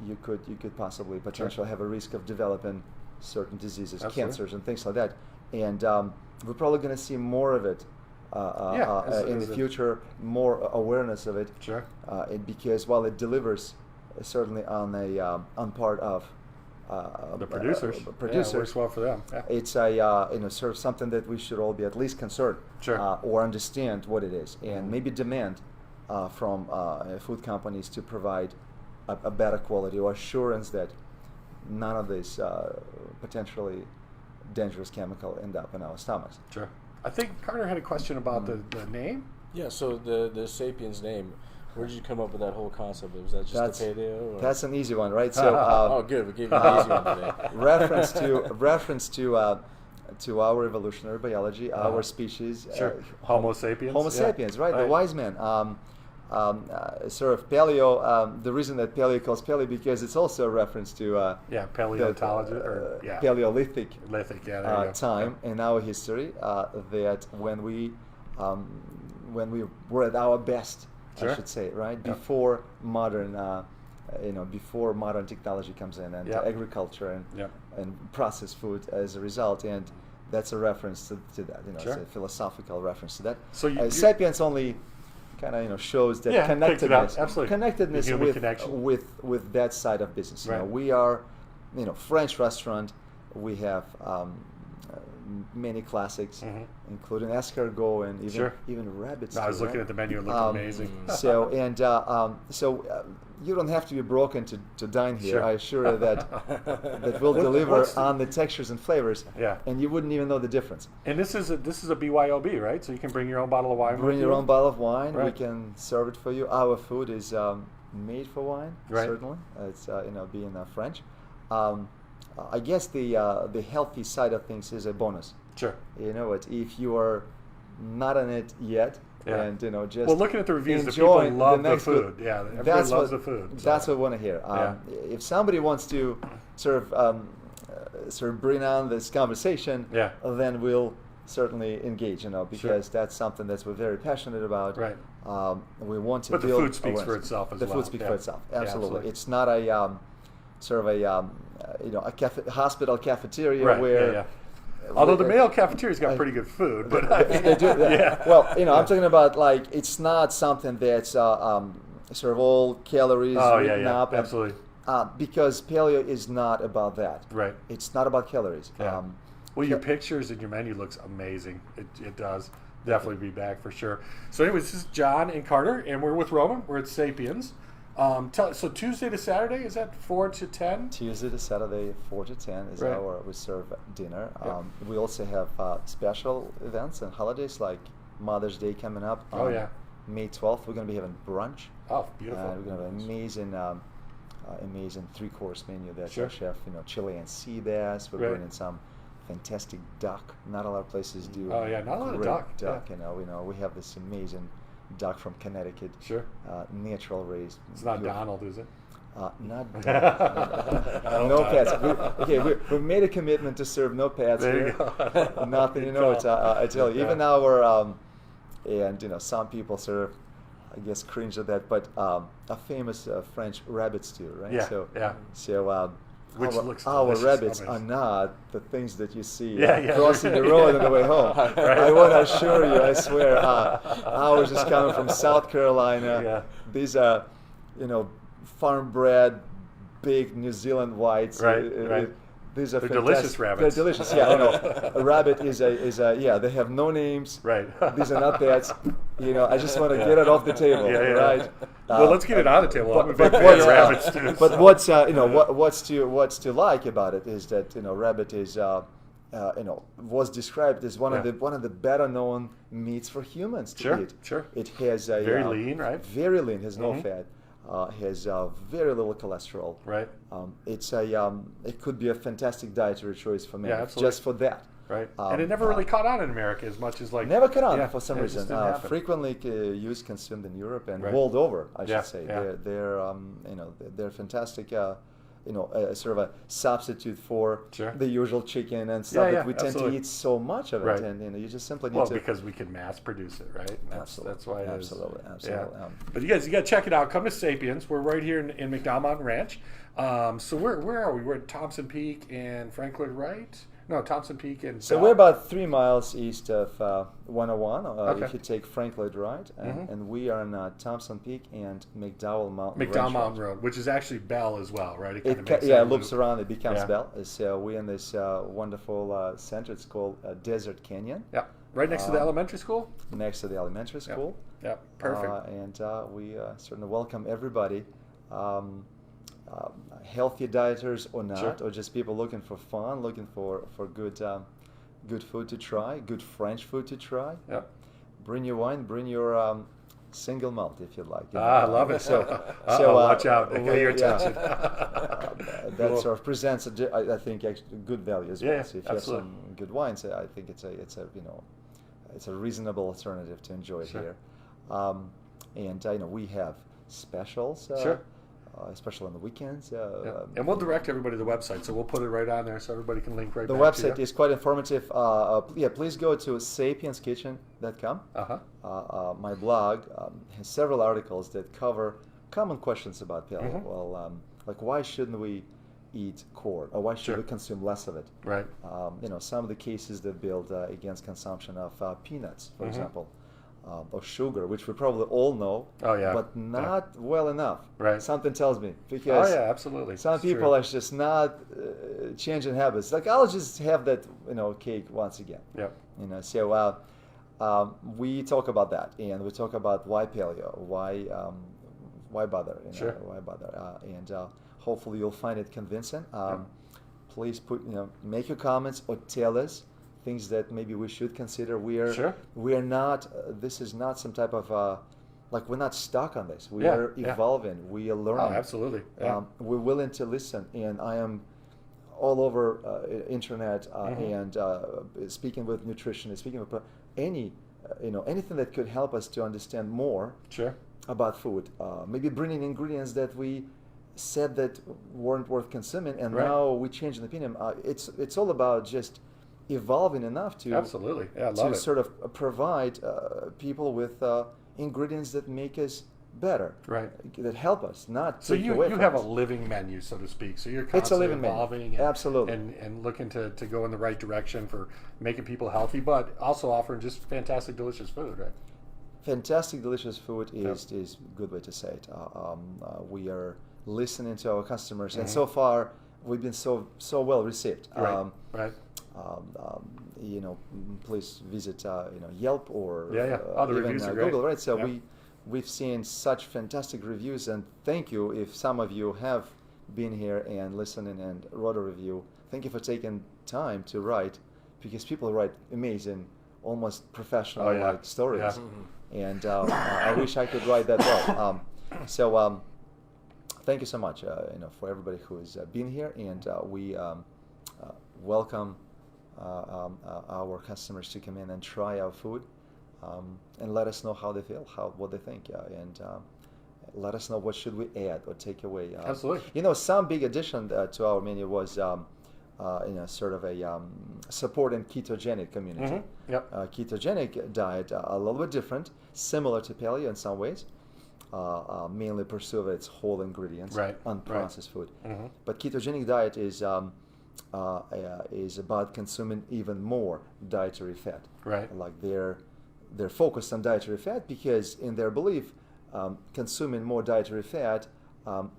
[SPEAKER 3] you could possibly potentially have a risk of developing certain diseases,
[SPEAKER 1] Absolutely.
[SPEAKER 3] cancers, and things like that. And we're probably going to see more of it in the future, more awareness of it.
[SPEAKER 1] Sure.
[SPEAKER 3] Because while it delivers certainly on part of
[SPEAKER 1] The producers. Yeah, it works well for them. Yeah.
[SPEAKER 3] it's a sort of something that we should all be at least concerned
[SPEAKER 1] Sure.
[SPEAKER 3] or understand what it is, and maybe demand from food companies to provide a better quality or assurance that none of this potentially dangerous chemical end up in our stomachs.
[SPEAKER 1] Sure. I think Carter had a question about the name.
[SPEAKER 2] Yeah, so the Sapiens name, where did you come up with that whole concept? Was that just the paleo? Or?
[SPEAKER 3] That's an easy one, right? So
[SPEAKER 2] oh, good. We gave you an easy one today.
[SPEAKER 3] reference to our evolutionary biology, our species.
[SPEAKER 1] Sure. Homo sapiens.
[SPEAKER 3] Homo
[SPEAKER 1] Yeah.
[SPEAKER 3] sapiens, right? The wise man. Sort of paleo. The reason that paleo calls paleo because it's also a reference to
[SPEAKER 1] paleontology
[SPEAKER 3] Paleolithic
[SPEAKER 1] Lithic, yeah, there you go.
[SPEAKER 3] time in our history. That when we were at our best,
[SPEAKER 1] Sure.
[SPEAKER 3] I should say, right?
[SPEAKER 1] Yep.
[SPEAKER 3] Before modern, before modern technology comes in and
[SPEAKER 1] Yep.
[SPEAKER 3] agriculture
[SPEAKER 1] Yep.
[SPEAKER 3] and processed food as a result, and that's a reference to that.
[SPEAKER 1] Sure.
[SPEAKER 3] It's a philosophical reference to that.
[SPEAKER 1] So you
[SPEAKER 3] Sapiens only kind of shows that
[SPEAKER 1] Yeah, picked it up. Absolutely.
[SPEAKER 3] connectedness
[SPEAKER 1] The human connection.
[SPEAKER 3] with that side of business.
[SPEAKER 1] Right.
[SPEAKER 3] We are French restaurant, we have many classics, including escargot and even rabbit stew.
[SPEAKER 1] I was looking at the menu; it looked amazing.
[SPEAKER 3] So you don't have to be broken to dine here. I assure you that we'll deliver on the textures and flavors.
[SPEAKER 1] Yeah.
[SPEAKER 3] And you wouldn't even know the difference.
[SPEAKER 1] And this is a BYOB, right? So you can bring your own bottle of wine.
[SPEAKER 3] Bring your own bottle of wine.
[SPEAKER 1] Right.
[SPEAKER 3] We can serve it for you. Our food is made for wine.
[SPEAKER 1] Right.
[SPEAKER 3] Certainly, it's being French. I guess the healthy side of things is a bonus.
[SPEAKER 1] Sure.
[SPEAKER 3] If you are not on it yet, and just
[SPEAKER 1] looking at the reviews, the people love the food. Yeah, everybody loves the food. So.
[SPEAKER 3] That's what we want to hear. If somebody wants to sort of bring on this conversation, then we'll certainly engage. Because that's something that we're very passionate about.
[SPEAKER 1] Right.
[SPEAKER 3] We want to
[SPEAKER 1] build. But the food speaks
[SPEAKER 3] awareness.
[SPEAKER 1] for itself as
[SPEAKER 3] well.
[SPEAKER 1] well.
[SPEAKER 3] The food speaks for itself. Absolutely.
[SPEAKER 1] Yeah,
[SPEAKER 3] It's not a hospital cafeteria where.
[SPEAKER 1] Yeah. Although the male cafeteria's got pretty good food, but
[SPEAKER 3] they do. Well, I'm talking about it's not something that's sort of all calories written up.
[SPEAKER 1] Absolutely.
[SPEAKER 3] Because paleo is not about that.
[SPEAKER 1] Right.
[SPEAKER 3] It's not about calories.
[SPEAKER 1] Yeah. Your pictures and your menu looks amazing. It does. Definitely be back for sure. So anyways, this is John and Carter, and we're with Roman. We're at Sapiens. So Tuesday to Saturday, is that 4 to 10?
[SPEAKER 3] Tuesday to Saturday, 4 to 10 is we serve dinner. We also have special events and holidays like Mother's Day coming up. May 12th, we're going to be having brunch.
[SPEAKER 1] Oh, beautiful.
[SPEAKER 3] We're going to have an amazing 3-course menu that our chef, Chilean sea bass. We're bringing some fantastic duck. Not a lot of places do.
[SPEAKER 1] Oh yeah, not a lot of duck.
[SPEAKER 3] We have this amazing duck from Connecticut.
[SPEAKER 1] Sure.
[SPEAKER 3] Natural raised.
[SPEAKER 1] It's not Donald, is it?
[SPEAKER 3] Not Donald. No pets. We made a commitment to serve no pets
[SPEAKER 1] there
[SPEAKER 3] here.
[SPEAKER 1] You go.
[SPEAKER 3] Nothing. I tell you, even our some people sort of, I guess, cringe at that, but a famous French rabbit stew, right?
[SPEAKER 1] Yeah.
[SPEAKER 3] So.
[SPEAKER 1] Which looks
[SPEAKER 3] our
[SPEAKER 1] delicious.
[SPEAKER 3] rabbits are not the things that you see
[SPEAKER 1] Yeah.
[SPEAKER 3] crossing the road on the way home. I want to assure you, I swear, ours is coming from South Carolina.
[SPEAKER 1] Yeah.
[SPEAKER 3] These are, farm-bred, big New Zealand whites.
[SPEAKER 1] Right.
[SPEAKER 3] These are
[SPEAKER 1] They're
[SPEAKER 3] fantastic.
[SPEAKER 1] delicious rabbits.
[SPEAKER 3] They're delicious. Yeah, a rabbit is a they have no names.
[SPEAKER 1] Right.
[SPEAKER 3] These are not pets. I just want to get it off the table. Right.
[SPEAKER 1] Well, let's get it on the table.
[SPEAKER 3] But what's to like about it is that rabbit is was described as one of the better known meats for humans to eat.
[SPEAKER 1] Sure.
[SPEAKER 3] It has a
[SPEAKER 1] very lean, right?
[SPEAKER 3] Very lean. Has no fat. Has very little cholesterol.
[SPEAKER 1] Right.
[SPEAKER 3] It could be a fantastic dietary choice for many.
[SPEAKER 1] Absolutely.
[SPEAKER 3] Just for that.
[SPEAKER 1] Right. And it never really caught on in America as much as
[SPEAKER 3] never caught on for some reason.
[SPEAKER 1] Frequently
[SPEAKER 3] used, consumed in Europe and world over, I should say.
[SPEAKER 1] Yeah.
[SPEAKER 3] They're fantastic. Sort of a substitute for the usual chicken and stuff that we tend to eat so much of it, and you just simply need to.
[SPEAKER 1] Because we can mass produce it, right? That's why it is.
[SPEAKER 3] Absolutely.
[SPEAKER 1] But you guys, got to check it out. Come to Sapiens. We're right here in McDowell Mountain Ranch. So where are we? We're at Thompson Peak and Franklin, right? No, Thompson Peak and.
[SPEAKER 3] So we're about 3 miles east of 101. If you take Franklin right, and we are on Thompson Peak and McDowell Mountain.
[SPEAKER 1] McDowell Mountain Road, which is actually Bell as well, right?
[SPEAKER 3] It loops around. It becomes Bell. So we're in this wonderful center. It's called Desert Canyon.
[SPEAKER 1] Yeah, right next to the elementary school.
[SPEAKER 3] Next to the elementary school.
[SPEAKER 1] Yeah, perfect.
[SPEAKER 3] And we certainly welcome everybody. Healthy dieters or not, or just people looking for fun, looking for good food to try, good French food to try.
[SPEAKER 1] Yeah.
[SPEAKER 3] Bring your wine, bring your single malt if you'd like.
[SPEAKER 1] I love it. So watch out. I got your attention.
[SPEAKER 3] That sort of presents, I think, good value as well.
[SPEAKER 1] Yeah,
[SPEAKER 3] so if
[SPEAKER 1] absolutely.
[SPEAKER 3] you have some good wines, I think it's a reasonable alternative to enjoy here. And we have specials. Especially on the weekends.
[SPEAKER 1] And we'll direct everybody to the website, so we'll put it right on there so everybody can link right
[SPEAKER 3] the
[SPEAKER 1] back to you.
[SPEAKER 3] website is quite informative. Please go to sapienskitchen.com. My blog has several articles that cover common questions about paleo. Well, like why shouldn't we eat corn, or why should we consume less of it?
[SPEAKER 1] Right.
[SPEAKER 3] Some of the cases that build against consumption of peanuts, for example. of sugar, which we probably all know,
[SPEAKER 1] Oh, yeah.
[SPEAKER 3] but not well enough.
[SPEAKER 1] Right.
[SPEAKER 3] Something tells me, because
[SPEAKER 1] Oh yeah, absolutely.
[SPEAKER 3] some
[SPEAKER 1] It's
[SPEAKER 3] people
[SPEAKER 1] true.
[SPEAKER 3] are just not changing habits. Like, I'll just have that, cake once again.
[SPEAKER 1] Yep.
[SPEAKER 3] So we talk about that, and we talk about why paleo, why bother,
[SPEAKER 1] Sure.
[SPEAKER 3] why bother, and hopefully you'll find it convincing. Please make your comments or tell us things that maybe we should consider.
[SPEAKER 1] Sure.
[SPEAKER 3] We are not. This is not some type of we're not stuck on this. We
[SPEAKER 1] Yeah,
[SPEAKER 3] are
[SPEAKER 1] yeah.
[SPEAKER 3] evolving. We are learning.
[SPEAKER 1] Oh, absolutely. Yeah.
[SPEAKER 3] We're willing to listen, and I am all over internet and speaking with nutritionists, speaking with anything that could help us to understand more
[SPEAKER 1] Sure.
[SPEAKER 3] about food. Maybe bringing ingredients that we said that weren't worth consuming, and
[SPEAKER 1] Right.
[SPEAKER 3] now we change an opinion. It's all about just evolving enough to
[SPEAKER 1] Absolutely. Yeah, I love it.
[SPEAKER 3] sort of provide people with ingredients that make us better,
[SPEAKER 1] Right.
[SPEAKER 3] that help us, not
[SPEAKER 1] So
[SPEAKER 3] take
[SPEAKER 1] you
[SPEAKER 3] away from
[SPEAKER 1] have a
[SPEAKER 3] us.
[SPEAKER 1] living menu, so to speak. So you're
[SPEAKER 3] It's a
[SPEAKER 1] constantly
[SPEAKER 3] living menu.
[SPEAKER 1] evolving and,
[SPEAKER 3] Absolutely.
[SPEAKER 1] and looking to go in the right direction for making people healthy, but also offering just fantastic, delicious food, right?
[SPEAKER 3] Fantastic, delicious food is a good way to say it. We are listening to our customers, and so far we've been so well received.
[SPEAKER 1] Right. Right.
[SPEAKER 3] Please visit Yelp or
[SPEAKER 1] All the
[SPEAKER 3] even
[SPEAKER 1] reviews are
[SPEAKER 3] Google,
[SPEAKER 1] great.
[SPEAKER 3] right? So
[SPEAKER 1] Yeah.
[SPEAKER 3] we've seen such fantastic reviews, and thank you if some of you have been here and listening and wrote a review. Thank you for taking time to write, because people write amazing, almost professional
[SPEAKER 1] Oh, yeah.
[SPEAKER 3] like stories.
[SPEAKER 1] Yeah.
[SPEAKER 3] And I wish I could write that well. So thank you so much, for everybody who has been here, and we welcome our customers to come in and try our food, and let us know how they feel, what they think, and let us know what should we add or take away.
[SPEAKER 1] Absolutely.
[SPEAKER 3] Some big addition to our menu was sort of a support ketogenic community.
[SPEAKER 1] Yep.
[SPEAKER 3] Ketogenic diet, a little bit different, similar to paleo in some ways. Mainly pursue its whole ingredients,
[SPEAKER 1] Right,
[SPEAKER 3] unprocessed food.
[SPEAKER 1] Mm-hmm.
[SPEAKER 3] But ketogenic diet is about consuming even more dietary fat.
[SPEAKER 1] Right.
[SPEAKER 3] Like they're focused on dietary fat because in their belief, consuming more dietary fat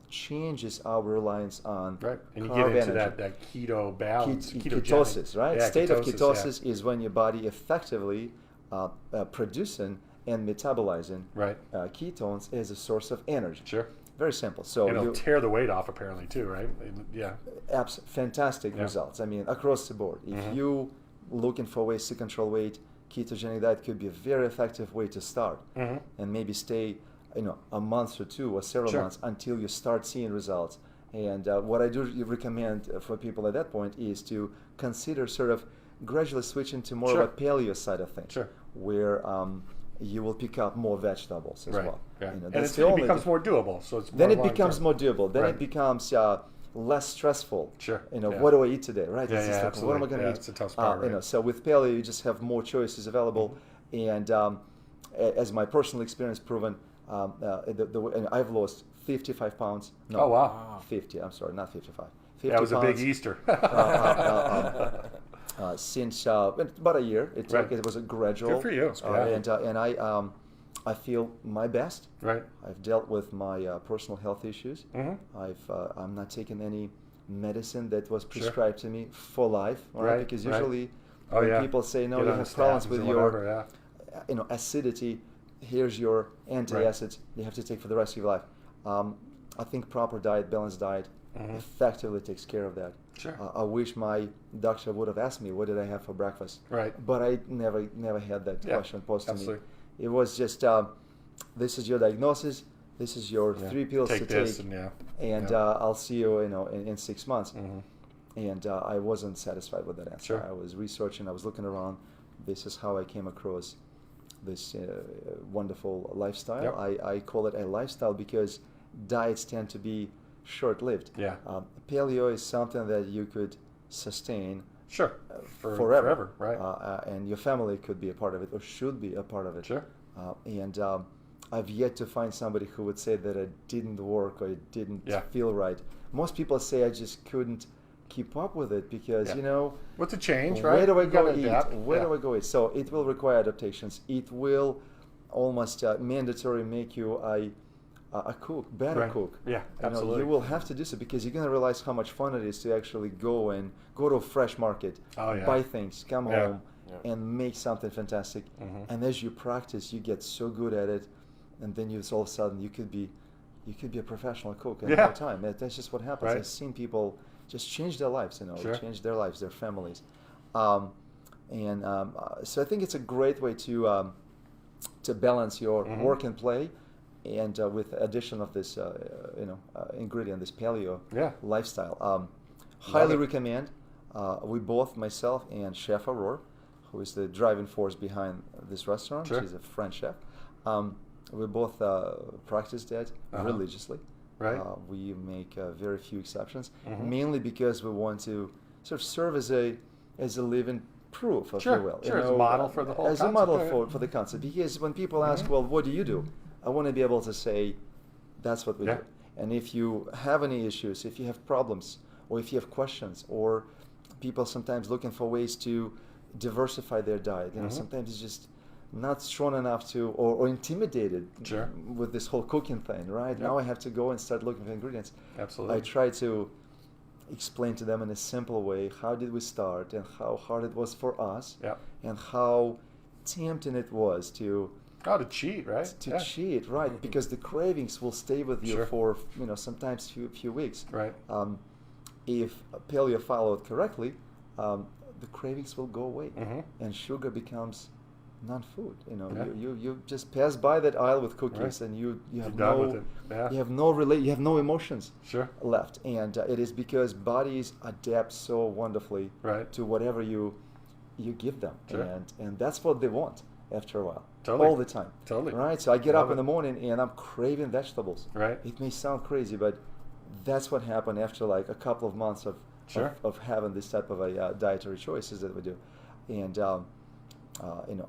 [SPEAKER 3] changes our reliance on
[SPEAKER 1] Right. And you
[SPEAKER 3] carb
[SPEAKER 1] get into
[SPEAKER 3] energy.
[SPEAKER 1] that keto balance, ketogenic.
[SPEAKER 3] Ketosis, right?
[SPEAKER 1] Yeah,
[SPEAKER 3] State of
[SPEAKER 1] ketosis,
[SPEAKER 3] ketosis is when your body effectively producing and metabolizing
[SPEAKER 1] Right.
[SPEAKER 3] ketones as a source of energy.
[SPEAKER 1] Sure.
[SPEAKER 3] Very simple. So
[SPEAKER 1] And it'll tear the weight off apparently too, right? Yeah.
[SPEAKER 3] fantastic
[SPEAKER 1] Yeah.
[SPEAKER 3] results. I mean, across the board. If you looking for ways to control weight, ketogenic diet could be a very effective way to start, and maybe stay, a month or two or several
[SPEAKER 1] Sure.
[SPEAKER 3] months until you start seeing results. And what I do recommend for people at that point is to consider sort of gradually switching to more
[SPEAKER 1] Sure.
[SPEAKER 3] of a paleo side of things,
[SPEAKER 1] Sure.
[SPEAKER 3] where you will pick up more vegetables as
[SPEAKER 1] Right.
[SPEAKER 3] well.
[SPEAKER 1] Yeah.
[SPEAKER 3] That's
[SPEAKER 1] And
[SPEAKER 3] the
[SPEAKER 1] it
[SPEAKER 3] only
[SPEAKER 1] becomes more doable. So it's
[SPEAKER 3] then
[SPEAKER 1] more
[SPEAKER 3] it becomes
[SPEAKER 1] long-term.
[SPEAKER 3] more doable. Then
[SPEAKER 1] Right.
[SPEAKER 3] it becomes less stressful.
[SPEAKER 1] Sure.
[SPEAKER 3] Yeah.
[SPEAKER 1] Yeah.
[SPEAKER 3] What do I eat today? Right?
[SPEAKER 1] Yeah,
[SPEAKER 3] It's just
[SPEAKER 1] yeah,
[SPEAKER 3] like, what am I
[SPEAKER 1] absolutely.
[SPEAKER 3] going to
[SPEAKER 1] Yeah,
[SPEAKER 3] eat?
[SPEAKER 1] it's a tough spot, right?
[SPEAKER 3] So with paleo, you just have more choices available, and as my personal experience proven, and I've lost 55 pounds. No,
[SPEAKER 1] Oh, wow.
[SPEAKER 3] 50. I'm sorry, not 55. 50
[SPEAKER 1] That was a big
[SPEAKER 3] pounds,
[SPEAKER 1] Easter.
[SPEAKER 3] since about a year. It took.
[SPEAKER 1] Right.
[SPEAKER 3] It was a gradual.
[SPEAKER 1] Good for you. Yeah.
[SPEAKER 3] And I feel my best.
[SPEAKER 1] Right.
[SPEAKER 3] I've dealt with my personal health issues.
[SPEAKER 1] Mm-hmm.
[SPEAKER 3] I'm not taking any medicine that was prescribed to me for life, all right?
[SPEAKER 1] Right,
[SPEAKER 3] Because
[SPEAKER 1] right.
[SPEAKER 3] usually
[SPEAKER 1] Oh,
[SPEAKER 3] when
[SPEAKER 1] yeah.
[SPEAKER 3] people say, no,
[SPEAKER 1] Get
[SPEAKER 3] you
[SPEAKER 1] on
[SPEAKER 3] have
[SPEAKER 1] the
[SPEAKER 3] problems
[SPEAKER 1] statins
[SPEAKER 3] with
[SPEAKER 1] or
[SPEAKER 3] your
[SPEAKER 1] whatever, yeah.
[SPEAKER 3] acidity, here's your antacids you have to take for the rest of your life. I think proper diet, balanced diet, effectively takes care of that.
[SPEAKER 1] Sure.
[SPEAKER 3] I wish my doctor would have asked me, what did I have for breakfast?
[SPEAKER 1] Right.
[SPEAKER 3] But I never had that
[SPEAKER 1] Yeah,
[SPEAKER 3] question posed to me.
[SPEAKER 1] absolutely.
[SPEAKER 3] It was just, this is your diagnosis, this is your 3 pills
[SPEAKER 1] Take
[SPEAKER 3] to
[SPEAKER 1] this
[SPEAKER 3] take,
[SPEAKER 1] and
[SPEAKER 3] I'll see you, in 6 months. And I wasn't satisfied with that answer.
[SPEAKER 1] Sure.
[SPEAKER 3] I was researching, I was looking around. This is how I came across this wonderful lifestyle.
[SPEAKER 1] Yep.
[SPEAKER 3] I call it a lifestyle because diets tend to be short-lived.
[SPEAKER 1] Yeah.
[SPEAKER 3] Paleo is something that you could sustain
[SPEAKER 1] Sure.
[SPEAKER 3] forever.
[SPEAKER 1] Right.
[SPEAKER 3] And your family could be a part of it or should be a part of it.
[SPEAKER 1] Sure.
[SPEAKER 3] And I've yet to find somebody who would say that it didn't work or it didn't feel right. Most people say I just couldn't keep up with it because,
[SPEAKER 1] What's a change, right?
[SPEAKER 3] where do I
[SPEAKER 1] You
[SPEAKER 3] go
[SPEAKER 1] gotta
[SPEAKER 3] eat?
[SPEAKER 1] adapt.
[SPEAKER 3] Where do I go eat? So it will require adaptations. It will almost mandatory make you a cook, better cook.
[SPEAKER 1] Yeah,
[SPEAKER 3] You
[SPEAKER 1] absolutely.
[SPEAKER 3] know, you will have to do so because you're going to realize how much fun it is to actually go to a fresh market, buy things, come home, and make something fantastic. And as you practice, you get so good at it, and then all of a sudden you could be a professional cook in no time. That's just what happens.
[SPEAKER 1] Right.
[SPEAKER 3] I've seen people just change their lives, change their lives, their families. So I think it's a great way to balance your work and play, and with addition of this ingredient, this paleo lifestyle. Highly recommend. We both, myself and Chef Aurore, who is the driving force behind this restaurant, she's a French chef. We both practice that religiously.
[SPEAKER 1] Right.
[SPEAKER 3] We make very few exceptions, mainly because we want to sort of serve as a living proof, if you will.
[SPEAKER 1] As a model for the whole concept.
[SPEAKER 3] As a model for the concept. Because when people ask, well, what do you do? I want to be able to say, that's what we do. And if you have any issues, if you have problems, or if you have questions, or people sometimes looking for ways to diversify their diet, sometimes it's just not strong enough to, or intimidated with this whole cooking thing, right? Now I have to go and start looking for ingredients.
[SPEAKER 1] Absolutely.
[SPEAKER 3] I try to explain to them in a simple way how did we start and how hard it was for us, and how tempting it was to
[SPEAKER 1] cheat, right?
[SPEAKER 3] Cheat, right? Because the cravings will stay with you for sometimes few weeks.
[SPEAKER 1] Right.
[SPEAKER 3] If paleo followed correctly, the cravings will go away, and sugar becomes non-food. You just pass by that aisle with cookies, and you have you have no emotions left, and it is because bodies adapt so wonderfully to whatever you give them, and that's what they want after a while. All the time. Right? So I get up in the morning and I'm craving vegetables.
[SPEAKER 1] Right.
[SPEAKER 3] It may sound crazy, but that's what happened after like a couple of months of having this type of dietary choices that we do. And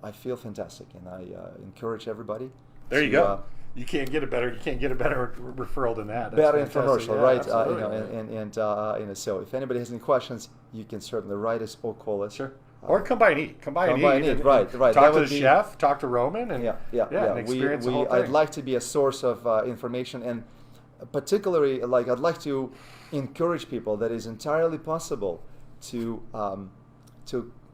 [SPEAKER 3] I feel fantastic, and I encourage everybody.
[SPEAKER 1] There you go. You can't get a better referral than that.
[SPEAKER 3] Better infomercial, right?
[SPEAKER 1] Absolutely.
[SPEAKER 3] So if anybody has any questions, you can certainly write us or call us.
[SPEAKER 1] Or come by and eat. Come by and eat.
[SPEAKER 3] Right.
[SPEAKER 1] Talk to the chef. Talk to Roman. And
[SPEAKER 3] and
[SPEAKER 1] experience the whole thing.
[SPEAKER 3] I'd like to be a source of information, and particularly, I'd like to encourage people that it's entirely possible to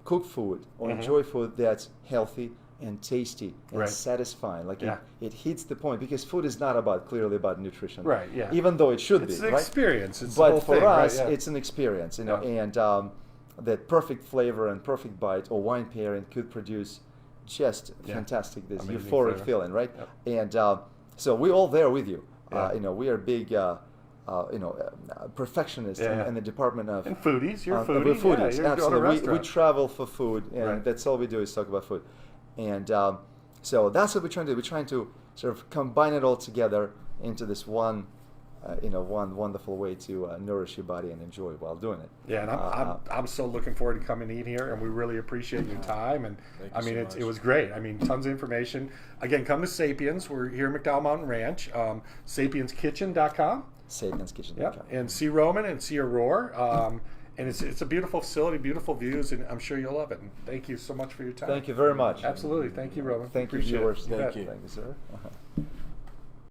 [SPEAKER 3] cook food or enjoy food that's healthy and tasty and satisfying. It hits the point, because food is not clearly about nutrition.
[SPEAKER 1] Right. Yeah.
[SPEAKER 3] Even though it should
[SPEAKER 1] it's
[SPEAKER 3] be.
[SPEAKER 1] It's an experience. It's
[SPEAKER 3] but
[SPEAKER 1] the whole
[SPEAKER 3] for
[SPEAKER 1] thing,
[SPEAKER 3] us, it's an experience. And that perfect flavor and perfect bite or wine pairing could produce just fantastic, this euphoric feeling, right? And so we're all there with you. We are big perfectionists in the department of...
[SPEAKER 1] And foodies. You're foodies.
[SPEAKER 3] We're foodies,
[SPEAKER 1] you're
[SPEAKER 3] absolutely. We travel for food, and that's all we do is talk about food. And so that's what we're trying to do. We're trying to sort of combine it all together into this one wonderful way to nourish your body and enjoy while doing it.
[SPEAKER 1] Yeah, and I'm so looking forward to coming and eat here, and we really appreciate your time. And it was great. I mean, tons of information. Again, come to Sapiens. We're here at McDowell Mountain Ranch. SapiensKitchen.com.
[SPEAKER 3] SapiensKitchen.com.
[SPEAKER 1] Yep. And see Roman and see Aurore. And it's a beautiful facility, beautiful views, and I'm sure you'll love it. And thank you so much for your time.
[SPEAKER 3] Thank you very much.
[SPEAKER 1] Absolutely. Thank you, Roman.
[SPEAKER 3] Thank you, viewers.
[SPEAKER 2] Thank you.
[SPEAKER 3] Thank you, sir.